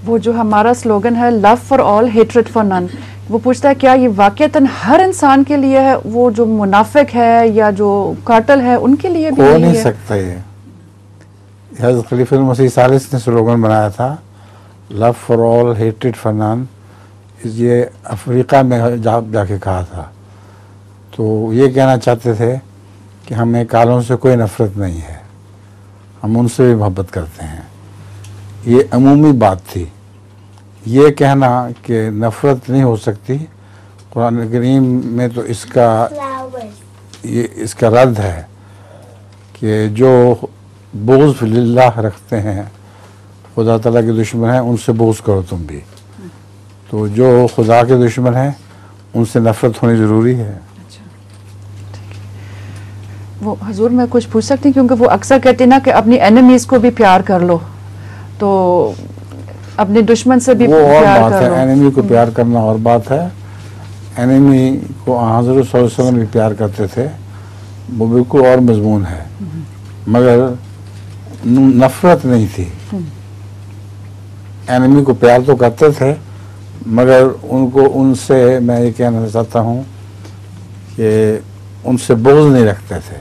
वो जो हमारा स्लोगन है love for all hatred for none, वो पूछता है क्या ये वाकईतन हर इंसान के लिए है, वो जो मुनाफिक है या जो कातिल है उनके लिए भी हो नहीं सकता ये। हज़रत खलीफा मसीह सालिस ने स्लोगन बनाया था love for all hatred for none, ये अफ्रीका में जाके कहा था। तो ये कहना चाहते थे कि हमें कालों से कोई नफ़रत नहीं है, हम उनसे भी मोहब्बत करते हैं। ये अमूमी बात थी। ये कहना कि नफ़रत नहीं हो सकती, कुरान करीम में तो इसका रद्द है कि जो बोझ लिल्लाह रखते हैं, खुदा ताला के दुश्मन हैं, उनसे बोझ करो तुम भी। तो जो खुदा के दुश्मन हैं उनसे नफ़रत होनी ज़रूरी है। वो हजूर मैं कुछ पूछ सकती हूँ, क्योंकि वो अक्सर कहते हैं ना कि अपनी एनिमीज़ को भी प्यार कर लो, तो अपने दुश्मन से भी वो और प्यार बात कर है। लो। एनिमी को प्यार करना और बात है। एनिमी को हज़रत सल्लल्लाहु अलैहि वसल्लम भी प्यार करते थे, वो बिल्कुल और मजमून है, मगर नफ़रत नहीं थी। एनिमी को प्यार तो करते थे, मगर उनको उनसे मैं ये कहना चाहता हूँ कि उनसे बोझ नहीं रखते थे।